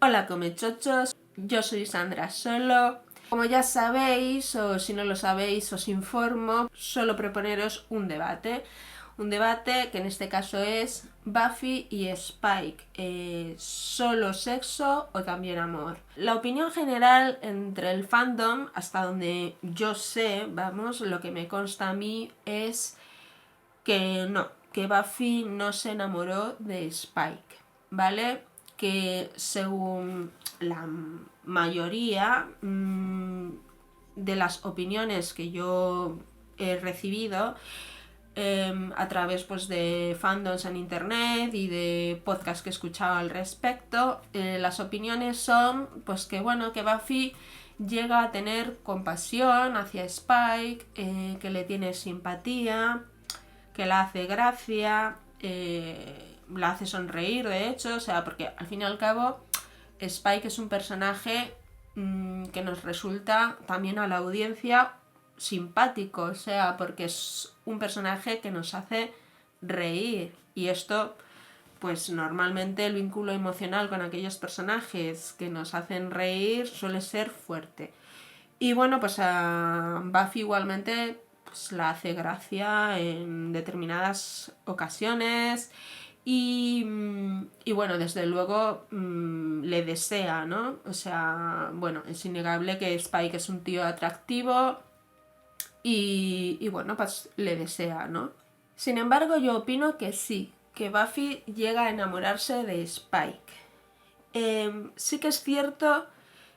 Hola comechochos, yo soy Sandra Solo. Como ya sabéis, o si no lo sabéis, os informo, suelo proponeros un debate. Un debate que en este caso es Buffy y Spike, ¿solo sexo o también amor? La opinión general entre el fandom, hasta donde yo sé, vamos, lo que me consta a mí es que no, que Buffy no se enamoró de Spike, ¿vale? Que según la mayoría de las opiniones que yo he recibido a través pues, de fandoms en internet y de podcasts que he escuchado al respecto, las opiniones son pues que bueno, que Buffy llega a tener compasión hacia Spike, que le tiene simpatía, que la hace gracia, la hace sonreír, de hecho, o sea, porque al fin y al cabo Spike es un personaje que nos resulta también a la audiencia simpático, o sea, porque es un personaje que nos hace reír y esto pues normalmente el vínculo emocional con aquellos personajes que nos hacen reír suele ser fuerte. Y bueno, pues a Buffy igualmente pues, la hace gracia en determinadas ocasiones y bueno, desde luego le desea, ¿no? O sea, bueno, es innegable que Spike es un tío atractivo y bueno, pues le desea, ¿no? Sin embargo, yo opino que sí, que Buffy llega a enamorarse de Spike. Sí que es cierto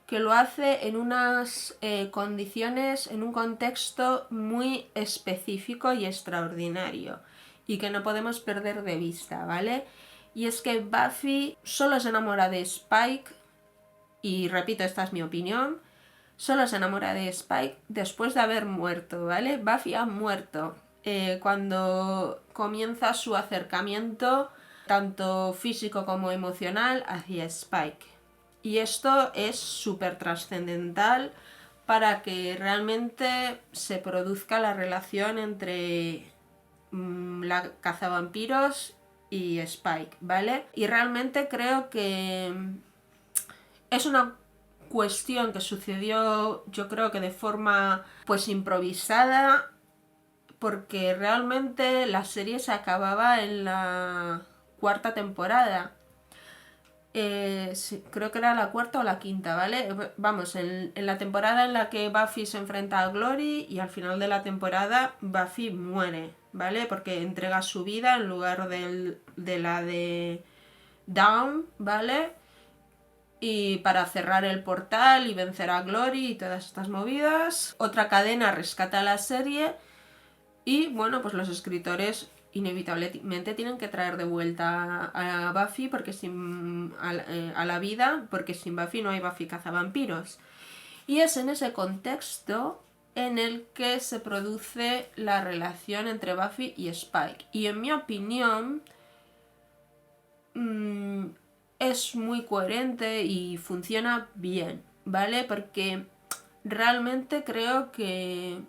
que lo hace en unas condiciones, en un contexto muy específico y extraordinario y que no podemos perder de vista, ¿vale? Y es que Buffy solo se enamora de Spike, y repito, esta es mi opinión, solo se enamora de Spike después de haber muerto, ¿vale? Buffy ha muerto cuando comienza su acercamiento tanto físico como emocional hacia Spike. Y esto es súper trascendental para que realmente se produzca la relación entre la cazavampiros y Spike, ¿vale? Y realmente creo que es una cuestión que sucedió, yo creo que de forma pues improvisada, porque realmente la serie se acababa en la cuarta temporada. Sí, creo que era la cuarta o la quinta, ¿vale? Vamos, en la temporada en la que Buffy se enfrenta a Glory y al final de la temporada Buffy muere, ¿vale? Porque entrega su vida en lugar de la de Dawn, ¿vale? Y para cerrar el portal y vencer a Glory y todas estas movidas, otra cadena rescata la serie y bueno, pues los escritores inevitablemente tienen que traer de vuelta a Buffy porque a la vida, porque sin Buffy no hay Buffy cazavampiros. Y es en ese contexto en el que se produce la relación entre Buffy y Spike. Y en mi opinión es muy coherente y funciona bien, ¿vale? Porque realmente creo que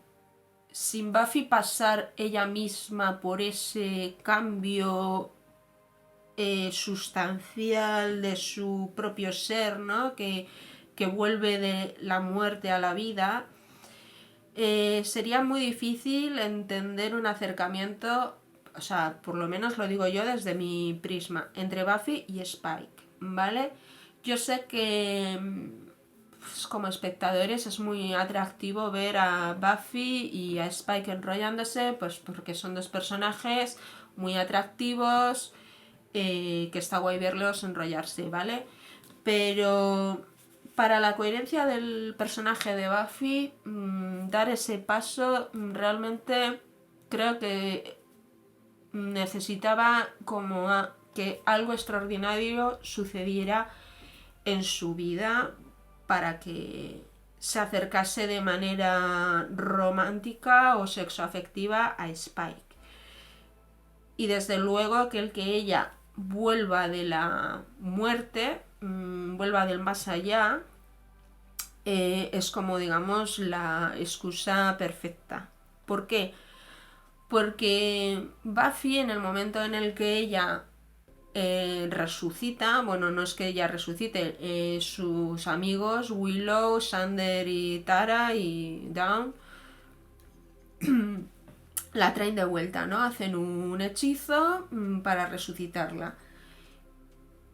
sin Buffy pasar ella misma por ese cambio sustancial de su propio ser, ¿no? Que vuelve de la muerte a la vida, sería muy difícil entender un acercamiento, o sea, por lo menos lo digo yo desde mi prisma, entre Buffy y Spike, ¿vale? Yo sé que pues, como espectadores es muy atractivo ver a Buffy y a Spike enrollándose, pues porque son dos personajes muy atractivos, que está guay verlos enrollarse, ¿vale? Pero para la coherencia del personaje de Buffy, dar ese paso realmente creo que necesitaba como que algo extraordinario sucediera en su vida para que se acercase de manera romántica o sexoafectiva a Spike. Y desde luego que el que ella vuelva de la muerte, vuelva del más allá, es como digamos la excusa perfecta. ¿Por qué? Porque Buffy en el momento en el que ella resucita, bueno, no es que ella resucite, sus amigos Willow, Xander y Tara y Dawn la traen de vuelta, ¿no? Hacen un hechizo para resucitarla.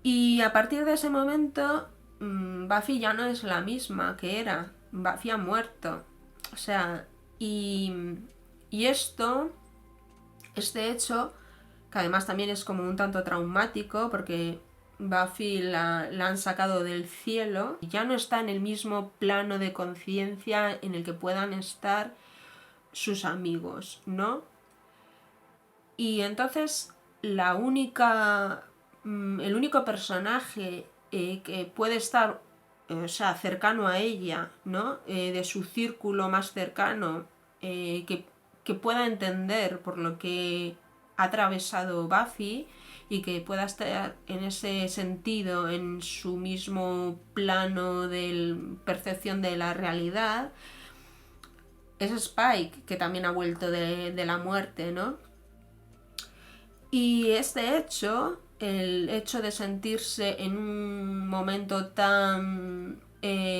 Y a partir de ese momento, Buffy ya no es la misma que era. Buffy ha muerto. O sea, y este hecho, que además también es como un tanto traumático, porque Buffy la han sacado del cielo, y ya no está en el mismo plano de conciencia en el que puedan estar sus amigos, ¿no? Y entonces el único personaje que puede estar, o sea, cercano a ella, ¿no? De su círculo más cercano, que pueda entender por lo que ha atravesado Buffy y que pueda estar en ese sentido en su mismo plano de percepción de la realidad, es Spike, que también ha vuelto de la muerte, ¿no? Y este hecho, el hecho de sentirse en un momento tan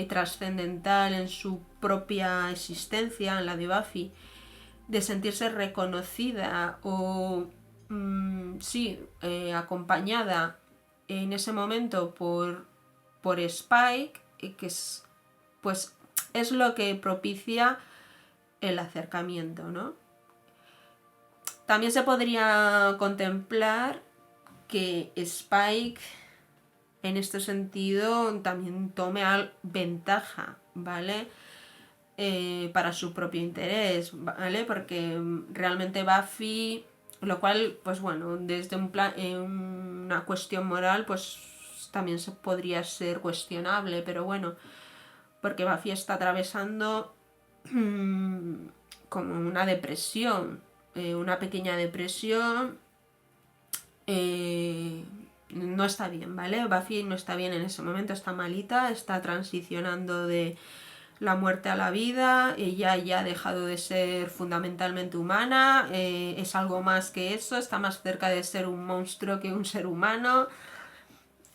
trascendental en su propia existencia, en la de Buffy, de sentirse reconocida o, sí, acompañada en ese momento por Spike, que es, pues, es lo que propicia el acercamiento, ¿no? También se podría contemplar que Spike en este sentido también tome ventaja, ¿vale? Para su propio interés, ¿vale? Porque realmente Buffy, lo cual, pues bueno, desde una cuestión moral, pues también se podría ser cuestionable, pero bueno, porque Buffy está atravesando como una depresión, una pequeña depresión, no está bien, ¿vale? Buffy no está bien en ese momento, está malita, está transicionando de la muerte a la vida, ella ya ha dejado de ser fundamentalmente humana, es algo más que eso, está más cerca de ser un monstruo que un ser humano.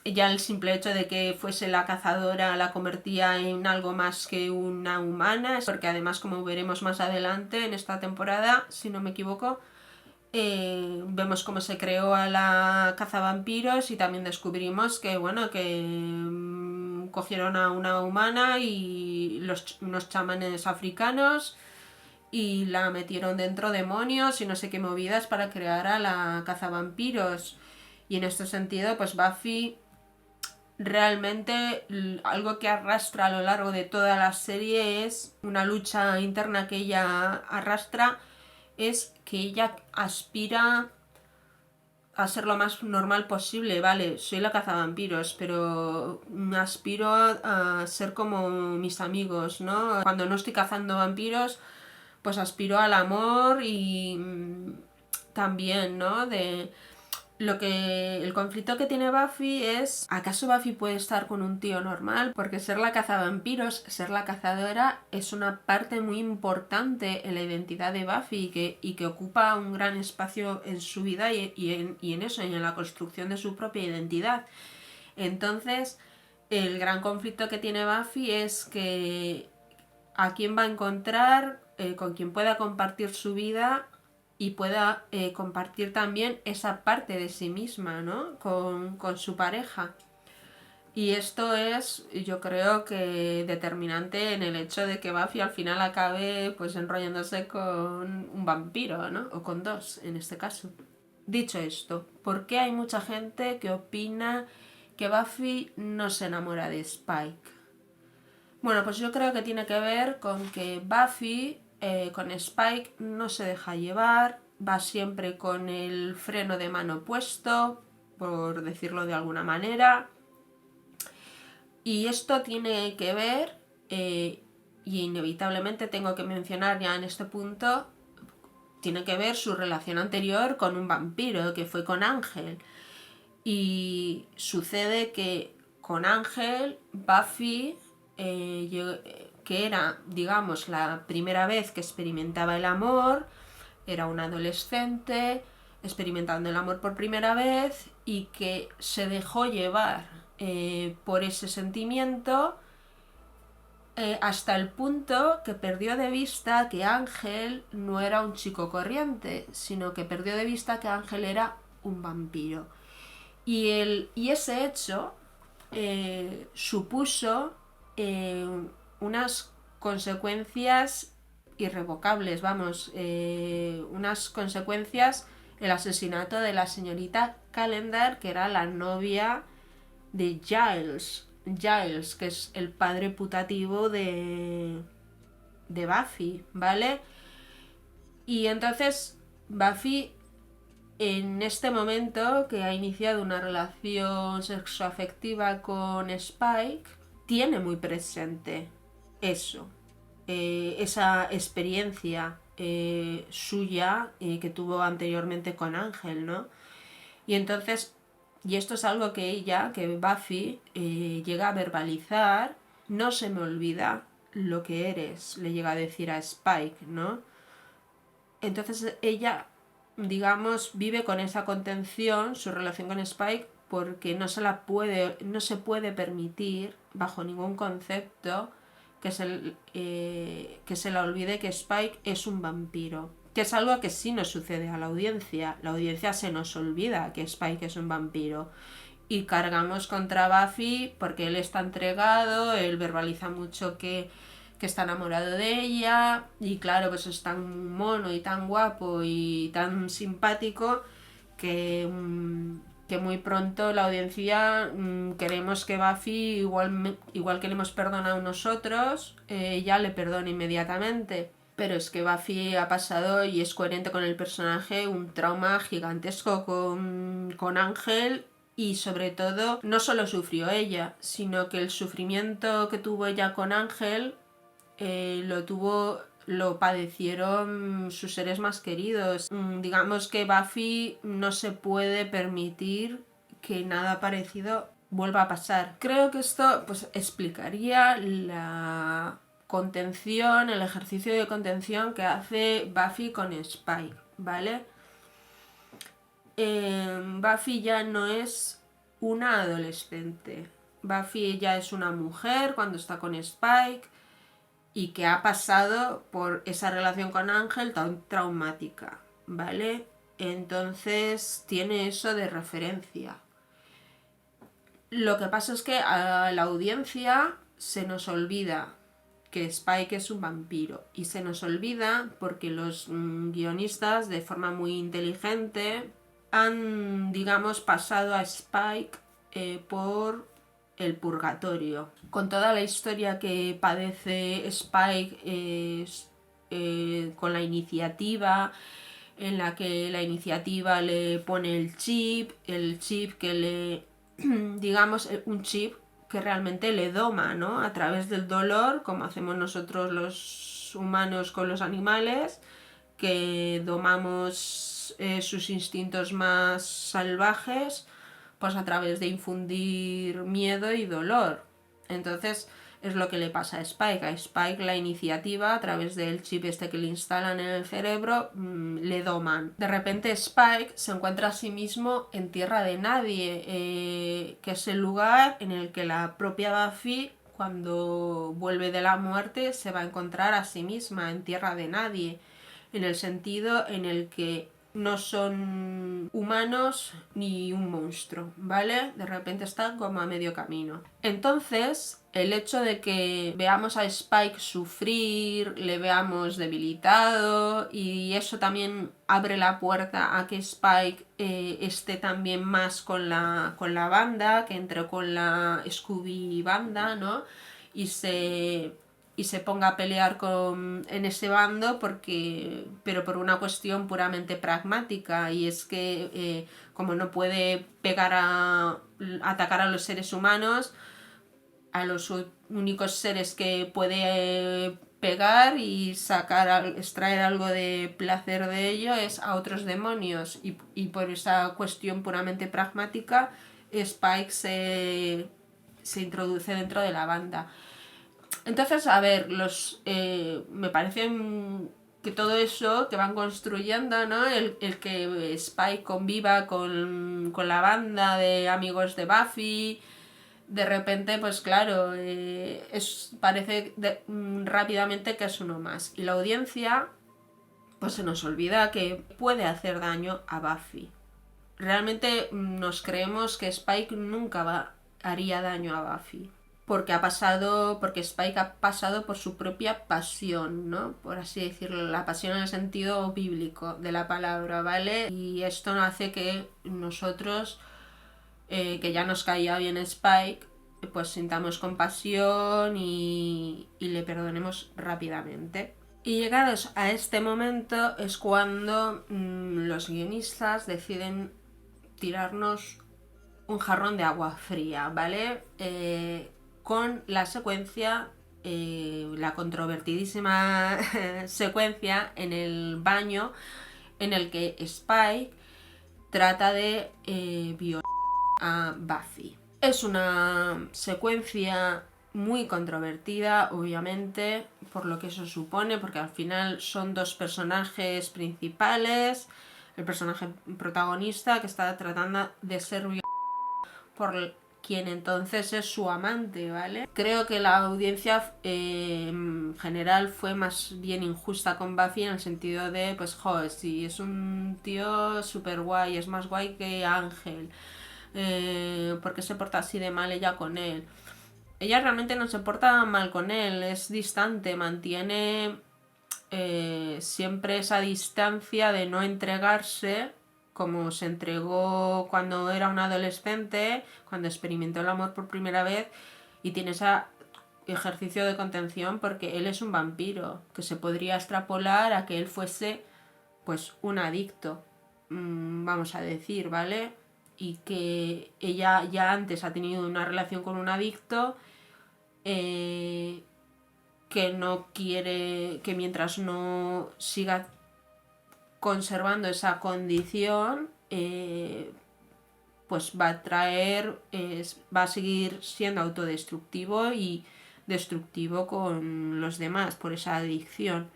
Ya el simple hecho de que fuese la cazadora la convertía en algo más que una humana, porque además, como veremos más adelante en esta temporada, si no me equivoco, vemos cómo se creó a la cazavampiros y también descubrimos que, bueno, que cogieron a una humana y unos chamanes africanos y la metieron dentro demonios y no sé qué movidas para crear a la cazavampiros. Y en este sentido, pues Buffy realmente algo que arrastra a lo largo de toda la serie es una lucha interna que ella arrastra, es que ella aspira a ser lo más normal posible. Vale, soy la cazavampiros, pero aspiro a ser como mis amigos, ¿no? Cuando no estoy cazando vampiros, pues aspiro al amor y también, ¿no? De lo que el conflicto que tiene Buffy es, ¿acaso Buffy puede estar con un tío normal? Porque ser la cazavampiros, ser la cazadora, es una parte muy importante en la identidad de Buffy y que ocupa un gran espacio en su vida y en eso, y en la construcción de su propia identidad. Entonces, el gran conflicto que tiene Buffy es que a quién va a encontrar, con quien pueda compartir su vida y pueda compartir también esa parte de sí misma, ¿no? Con su pareja. Y esto es, yo creo que determinante en el hecho de que Buffy al final acabe pues enrollándose con un vampiro, ¿no? O con dos, en este caso. Dicho esto, ¿por qué hay mucha gente que opina que Buffy no se enamora de Spike? Bueno, pues yo creo que tiene que ver con que Buffy con Spike no se deja llevar, va siempre con el freno de mano puesto, por decirlo de alguna manera. Y esto tiene que ver, y inevitablemente tengo que mencionar ya en este punto, tiene que ver su relación anterior con un vampiro, que fue con Ángel. Y sucede que con Ángel, Buffy, que era, digamos, la primera vez que experimentaba el amor, era una adolescente, experimentando el amor por primera vez y que se dejó llevar por ese sentimiento hasta el punto que perdió de vista que Ángel no era un chico corriente, sino que perdió de vista que Ángel era un vampiro. Y ese hecho supuso unas consecuencias irrevocables, vamos, unas consecuencias, el asesinato de la señorita Calendar, que era la novia de Giles, que es el padre putativo de Buffy, ¿vale? Y entonces Buffy, en este momento que ha iniciado una relación sexoafectiva con Spike, tiene muy presente eso, esa experiencia suya que tuvo anteriormente con Ángel, ¿no? Y entonces, y esto es algo que Buffy, llega a verbalizar: no se me olvida lo que eres, le llega a decir a Spike, ¿no? Entonces ella, digamos, vive con esa contención su relación con Spike, porque no se puede permitir bajo ningún concepto que se la olvide que Spike es un vampiro, que es algo que sí nos sucede a la audiencia. La audiencia se nos olvida que Spike es un vampiro y cargamos contra Buffy porque él está entregado, él verbaliza mucho que está enamorado de ella, y claro, pues es tan mono y tan guapo y tan simpático que muy pronto la audiencia queremos que Buffy, igual que le hemos perdonado nosotros, ella le perdone inmediatamente. Pero es que Buffy ha pasado, y es coherente con el personaje, un trauma gigantesco con Ángel. Y sobre todo, no solo sufrió ella, sino que el sufrimiento que tuvo ella con Ángel lo padecieron sus seres más queridos. Digamos que Buffy no se puede permitir que nada parecido vuelva a pasar. Creo que esto pues explicaría la contención, el ejercicio de contención que hace Buffy con Spike, ¿vale? Buffy ya no es una adolescente. Buffy ya es una mujer cuando está con Spike y que ha pasado por esa relación con Ángel tan traumática, ¿vale? Entonces tiene eso de referencia. Lo que pasa es que a la audiencia se nos olvida que Spike es un vampiro, y se nos olvida porque los guionistas, de forma muy inteligente, han, digamos, pasado a Spike por el purgatorio. Con toda la historia que padece Spike con la iniciativa, en la que la iniciativa le pone el chip que le, digamos, un chip que realmente le doma, ¿no? A través del dolor, como hacemos nosotros los humanos con los animales, que domamos sus instintos más salvajes, pues a través de infundir miedo y dolor. Entonces es lo que le pasa a Spike. A Spike la iniciativa, a través del chip este que le instalan en el cerebro, le doman. De repente Spike se encuentra a sí mismo en tierra de nadie, que es el lugar en el que la propia Buffy, cuando vuelve de la muerte, se va a encontrar a sí misma en tierra de nadie, en el sentido en el que no son humanos ni un monstruo, ¿vale? De repente están como a medio camino. Entonces, el hecho de que veamos a Spike sufrir, le veamos debilitado, y eso también abre la puerta a que Spike esté también más con la banda, que entre con la Scooby banda, ¿no? Y se ponga a pelear en ese bando, pero por una cuestión puramente pragmática, y es que como no puede atacar a los seres humanos, a los únicos seres que puede pegar y extraer algo de placer de ello es a otros demonios, y por esa cuestión puramente pragmática Spike se introduce dentro de la banda. Entonces, a ver, me parecen que todo eso que van construyendo, ¿no? El que Spike conviva con la banda de amigos de Buffy, de repente, pues claro, parece rápidamente que es uno más. Y la audiencia, pues se nos olvida que puede hacer daño a Buffy. Realmente nos creemos que Spike nunca haría daño a Buffy. Porque Spike ha pasado por su propia pasión, ¿no? Por así decirlo, la pasión en el sentido bíblico de la palabra, ¿vale? Y esto hace que nosotros, que ya nos caía bien Spike, pues sintamos compasión y le perdonemos rápidamente. Y llegados a este momento es cuando los guionistas deciden tirarnos un jarrón de agua fría, ¿vale? Con la secuencia, la controvertidísima secuencia en el baño en el que Spike trata de violar a Buffy. Es una secuencia muy controvertida, obviamente, por lo que eso supone, porque al final son dos personajes principales, el personaje protagonista que está tratando de ser violado por quien entonces es su amante, ¿vale? Creo que la audiencia en general fue más bien injusta con Buffy en el sentido de, pues, joder, si es un tío súper guay, es más guay que Ángel, ¿por qué se porta así de mal ella con él? Ella realmente no se porta mal con él, es distante, mantiene siempre esa distancia de no entregarse, como se entregó cuando era un adolescente, cuando experimentó el amor por primera vez, y tiene ese ejercicio de contención porque él es un vampiro, que se podría extrapolar a que él fuese pues un adicto, vamos a decir, ¿vale? Y que ella ya antes ha tenido una relación con un adicto, que no quiere, que mientras no siga conservando esa condición, pues va a traer, va a seguir siendo autodestructivo y destructivo con los demás por esa adicción.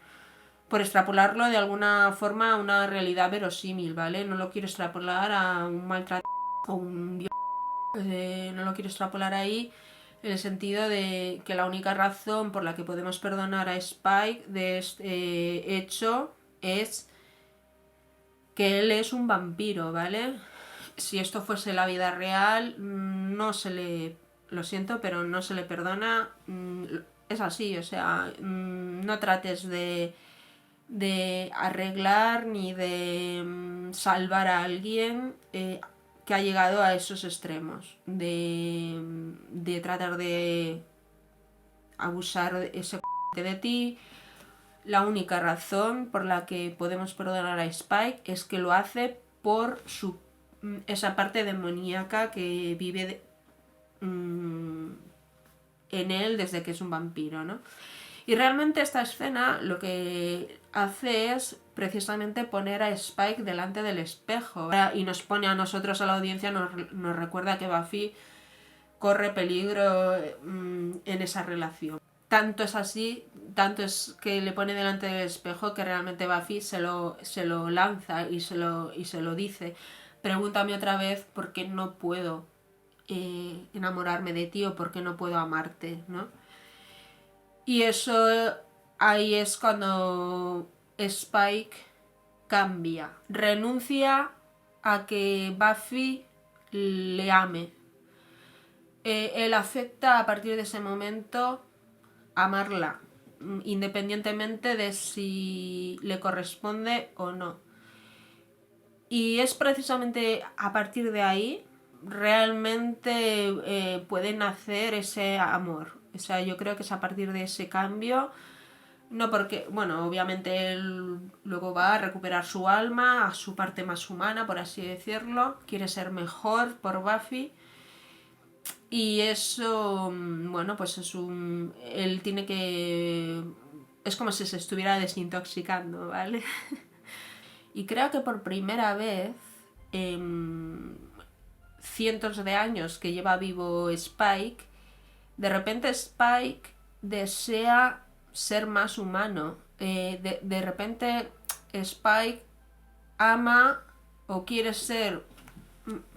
Por extrapolarlo de alguna forma a una realidad verosímil, ¿vale? No lo quiero extrapolar a un maltrato o un no lo quiero extrapolar ahí, en el sentido de que la única razón por la que podemos perdonar a Spike de este hecho es que él es un vampiro, ¿vale? Si esto fuese la vida real, no se le... Lo siento, pero no se le perdona. Es así, o sea, no trates de arreglar ni de salvar a alguien que ha llegado a esos extremos de tratar de abusar ese de ti. La única razón por la que podemos perdonar a Spike es que lo hace por esa parte demoníaca que vive en él desde que es un vampiro, ¿no? Y realmente esta escena lo que hace es precisamente poner a Spike delante del espejo y nos pone a nosotros, a la audiencia, nos recuerda que Buffy corre peligro en esa relación. Tanto es así, tanto es que le pone delante del espejo que realmente Buffy se lo lanza y se lo dice. Pregúntame otra vez por qué no puedo enamorarme de ti o por qué no puedo amarte, ¿no? Y eso ahí es cuando Spike cambia, renuncia a que Buffy le ame. Él acepta a partir de ese momento amarla, independientemente de si le corresponde o no. Y es precisamente a partir de ahí realmente puede nacer ese amor. O sea, yo creo que es a partir de ese cambio, no porque, bueno, obviamente él luego va a recuperar su alma, a su parte más humana, por así decirlo, quiere ser mejor por Buffy. Y eso, bueno, pues él tiene que... Es como si se estuviera desintoxicando, ¿vale? Y creo que por primera vez, en cientos de años que lleva vivo Spike, de repente Spike desea ser más humano De repente Spike ama o quiere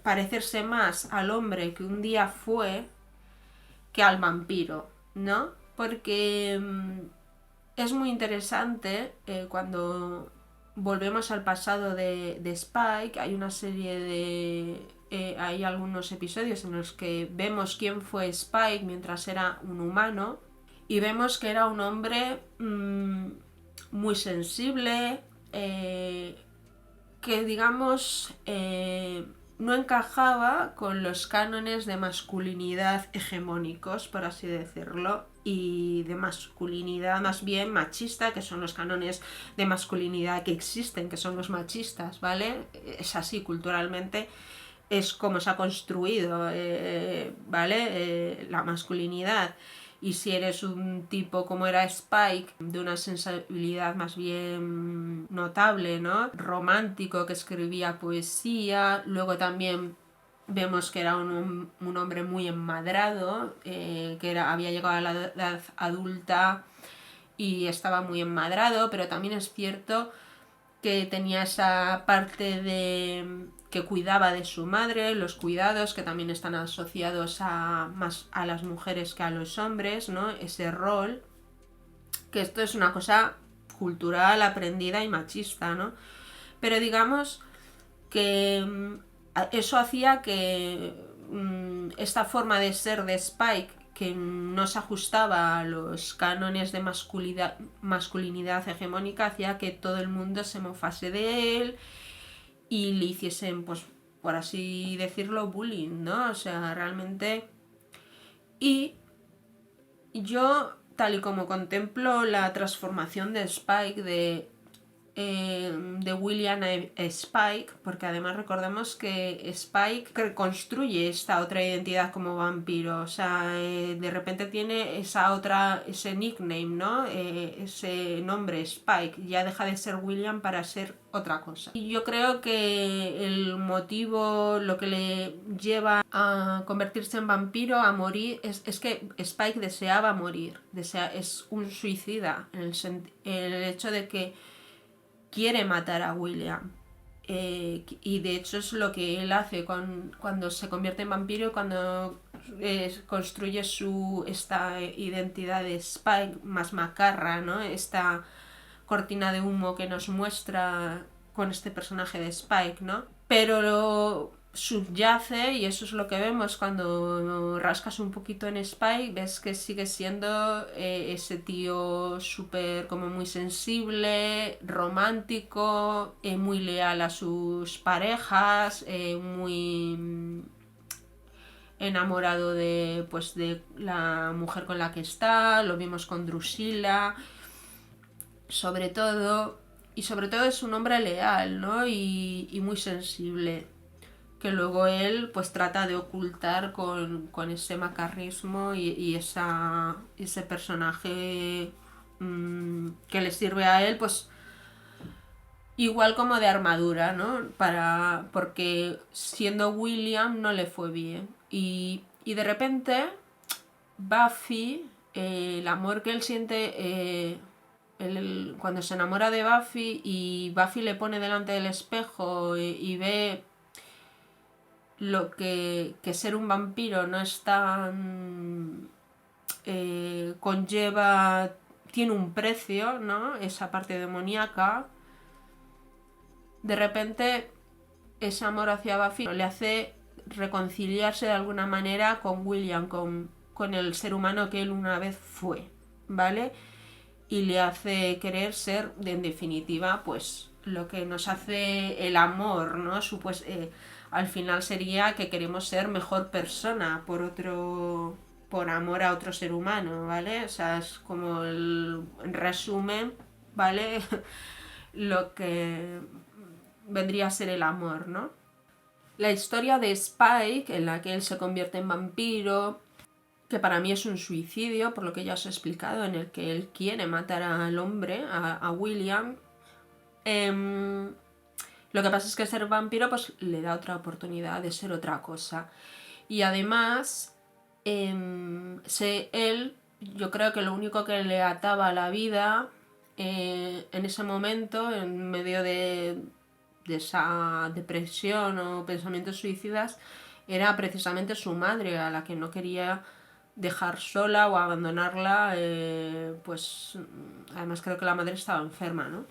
parecerse más al hombre que un día fue que al vampiro, ¿no? Porque es muy interesante cuando volvemos al pasado de Spike. Hay una serie de... hay algunos episodios en los que vemos quién fue Spike mientras era un humano y vemos que era un hombre muy sensible, que digamos no encajaba con los cánones de masculinidad hegemónicos, por así decirlo, y de masculinidad más bien machista, que son los cánones de masculinidad que existen, que son los machistas, ¿vale? Es así culturalmente, es como se ha construido, ¿vale? La masculinidad. Y si eres un tipo como era Spike, de una sensibilidad más bien notable, ¿no? Romántico, que escribía poesía, luego también vemos que era un hombre muy enmadrado, había llegado a la edad adulta y estaba muy enmadrado, pero también es cierto que tenía esa parte de que cuidaba de su madre, los cuidados que también están asociados más a las mujeres que a los hombres, ¿no? Ese rol, que esto es una cosa cultural, aprendida y machista, ¿no? Pero digamos que eso hacía que esta forma de ser de Spike, que no se ajustaba a los cánones de masculinidad hegemónica, hacía que todo el mundo se mofase de él y le hiciesen, pues, por así decirlo, bullying, ¿no? O sea, realmente... Y yo, tal y como contemplo la transformación de Spike de William a Spike, porque además recordemos que Spike construye esta otra identidad como vampiro, o sea, de repente tiene ese nickname, ¿no? Ese nombre Spike, ya deja de ser William para ser otra cosa. Y yo creo que el motivo, lo que le lleva a convertirse en vampiro, a morir, es que Spike deseaba morir, es un suicida, en el hecho de que quiere matar a William. Y de hecho es lo que él hace cuando se convierte en vampiro y cuando construye esta identidad de Spike más macarra, ¿no? Esta cortina de humo que nos muestra con este personaje de Spike, ¿no? Pero subyace, y eso es lo que vemos cuando rascas un poquito en Spike, ves que sigue siendo ese tío súper como muy sensible, romántico, muy leal a sus parejas, muy enamorado pues, de la mujer con la que está. Lo vimos con Drusilla, sobre todo, y sobre todo es un hombre leal, ¿no? Y muy sensible, que luego él pues trata de ocultar con ese macarrismo y ese personaje que le sirve a él pues igual como de armadura, ¿no? Porque siendo William no le fue bien. Y de repente Buffy, el amor que él siente cuando se enamora de Buffy y Buffy le pone delante del espejo y ve lo que ser un vampiro no es tan... conlleva... tiene un precio, ¿no? Esa parte demoníaca. De repente ese amor hacia Buffy le hace reconciliarse de alguna manera con William, con el ser humano que él una vez fue, ¿vale? Y le hace querer ser, en definitiva, pues lo que nos hace el amor, ¿no? Al final sería que queremos ser mejor persona por amor a otro ser humano, ¿vale? O sea, es como en resumen, ¿vale? Lo que vendría a ser el amor, ¿no? La historia de Spike, en la que él se convierte en vampiro, que para mí es un suicidio, por lo que ya os he explicado, en el que él quiere matar al hombre, a William. Lo que pasa es que ser vampiro pues le da otra oportunidad de ser otra cosa. Y además, él, yo creo que lo único que le ataba a la vida en ese momento, en medio de esa depresión o pensamientos suicidas, era precisamente su madre, a la que no quería dejar sola o abandonarla, pues además creo que la madre estaba enferma, ¿no?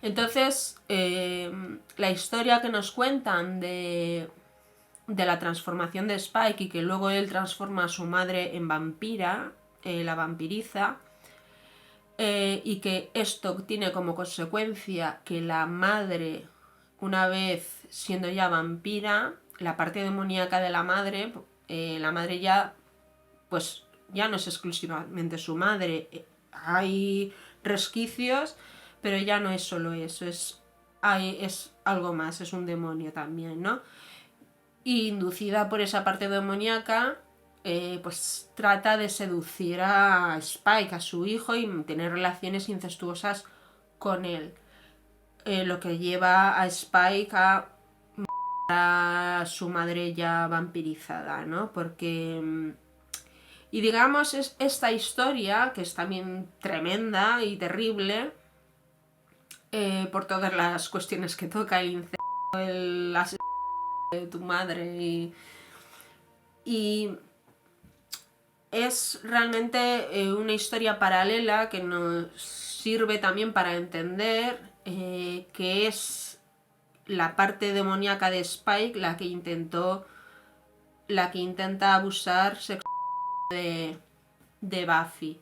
Entonces, la historia que nos cuentan de la transformación de Spike y que luego él transforma a su madre en vampira, la vampiriza, y que esto tiene como consecuencia que la madre, una vez siendo ya vampira, la parte demoníaca de la madre ya, pues ya no es exclusivamente su madre, hay resquicios, pero ya no es solo eso, es algo más, es un demonio también, ¿no? Y inducida por esa parte demoníaca, pues trata de seducir a Spike, a su hijo, y tener relaciones incestuosas con él. Lo que lleva a Spike a matar a su madre ya vampirizada, ¿no? Porque... Y digamos, es esta historia, que es también tremenda y terrible, por todas las cuestiones que toca, el incesto, el asesinato de tu madre y es realmente una historia paralela que nos sirve también para entender que es la parte demoníaca de Spike la que intenta abusar sexualmente de Buffy.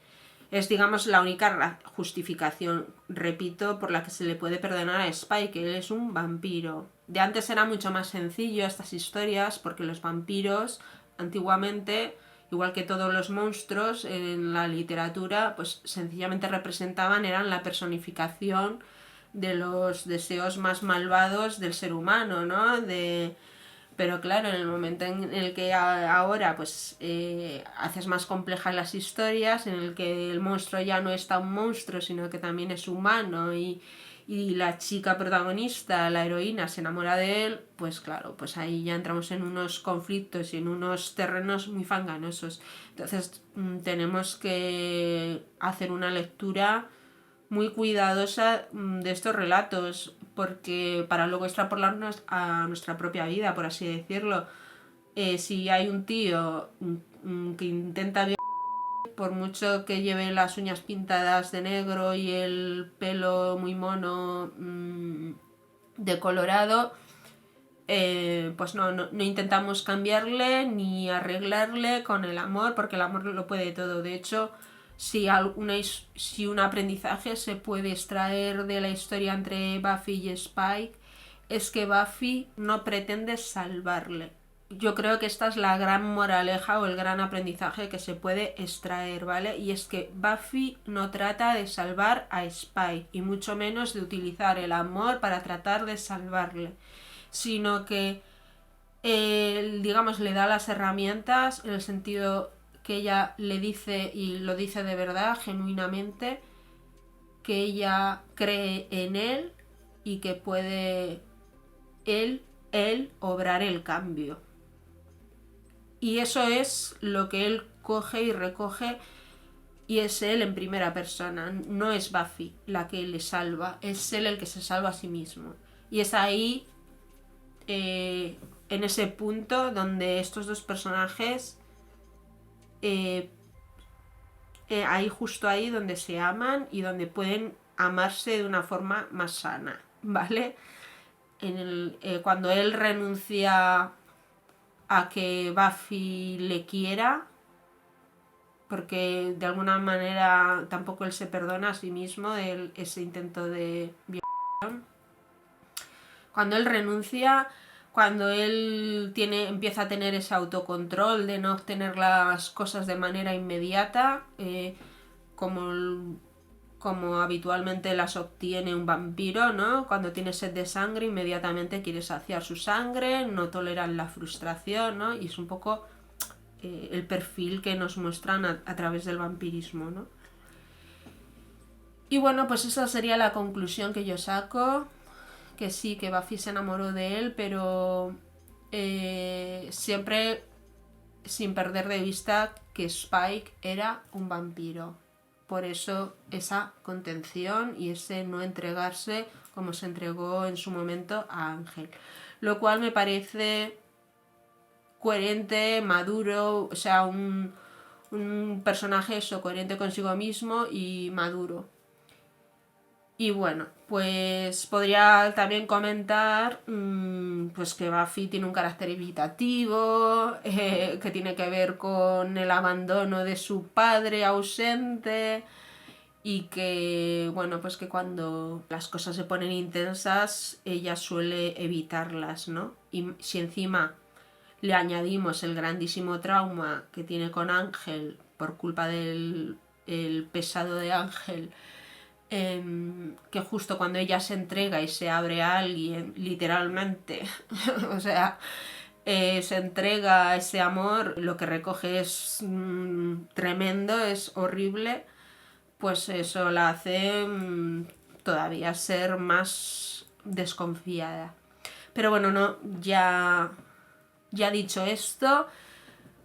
Es, digamos, la única justificación, repito, por la que se le puede perdonar a Spike, que él es un vampiro. De antes era mucho más sencillo estas historias, porque los vampiros, antiguamente, igual que todos los monstruos en la literatura, pues sencillamente eran la personificación de los deseos más malvados del ser humano, ¿no? Pero claro, en el momento en el que ahora pues haces más complejas las historias, en el que el monstruo ya no es tan monstruo, sino que también es humano y la chica protagonista, la heroína, se enamora de él, pues claro, pues ahí ya entramos en unos conflictos y en unos terrenos muy fanganosos. Entonces tenemos que hacer una lectura muy cuidadosa de estos relatos, porque para luego extrapolarnos a nuestra propia vida, por así decirlo. Si hay un tío que intenta violar, por mucho que lleve las uñas pintadas de negro y el pelo muy mono de colorado, pues no intentamos cambiarle ni arreglarle con el amor, porque el amor lo puede todo. De hecho, si un aprendizaje se puede extraer de la historia entre Buffy y Spike, es que Buffy no pretende salvarle. Yo creo que esta es la gran moraleja o el gran aprendizaje que se puede extraer, ¿vale? Y es que Buffy no trata de salvar a Spike, y mucho menos de utilizar el amor para tratar de salvarle, sino que digamos, le da las herramientas en el sentido que ella le dice, y lo dice de verdad, genuinamente, que ella cree en él y que puede él obrar el cambio. Y eso es lo que él coge y recoge, y es él en primera persona. No es Buffy la que le salva, es él el que se salva a sí mismo. Y es ahí, en ese punto, donde estos dos personajes, ahí justo ahí donde se aman y donde pueden amarse de una forma más sana, ¿vale? Cuando él renuncia a que Buffy le quiera, porque de alguna manera tampoco él se perdona a sí mismo ese intento de violación. Cuando él renuncia, cuando él empieza a tener ese autocontrol de no obtener las cosas de manera inmediata, como habitualmente las obtiene un vampiro, ¿no? Cuando tiene sed de sangre, inmediatamente quiere saciar su sangre, no toleran la frustración, ¿no? Y es un poco el perfil que nos muestran a través del vampirismo, ¿no? Y bueno, pues esa sería la conclusión que yo saco, que sí, que Buffy se enamoró de él, pero siempre sin perder de vista que Spike era un vampiro. por eso esa contención y ese no entregarse como se entregó en su momento a Ángel. Lo cual me parece coherente, maduro, o sea, un personaje eso, coherente consigo mismo y maduro. Y bueno, pues podría también comentar pues que Buffy tiene un carácter evitativo, que tiene que ver con el abandono de su padre ausente y que, bueno, pues que cuando las cosas se ponen intensas ella suele evitarlas, ¿no? Y si encima le añadimos el grandísimo trauma que tiene con Ángel por culpa del pesado de Ángel, que justo cuando ella se entrega y se abre a alguien, literalmente, o sea, se entrega ese amor, lo que recoge es tremendo, es horrible, pues eso la hace todavía ser más desconfiada. Pero bueno, no, ya dicho esto,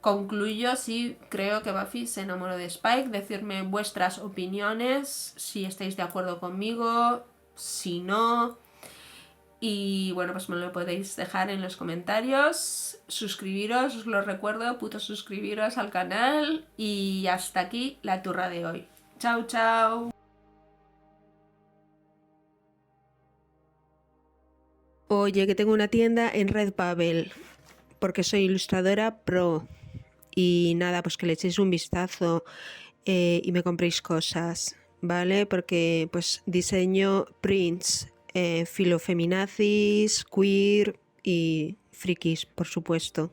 concluyo, sí, creo que Buffy se enamoró de Spike. Decidme vuestras opiniones, si estáis de acuerdo conmigo, si no. Y bueno, pues me lo podéis dejar en los comentarios. Suscribiros, os lo recuerdo, putos suscribiros al canal. Y hasta aquí la turra de hoy. Chao, chao. Oye, que tengo una tienda en Redbubble, porque soy ilustradora pro. Y nada, pues que le echéis un vistazo y me compréis cosas, ¿vale? Porque pues diseño prints, filofeminazis, queer y frikis, por supuesto.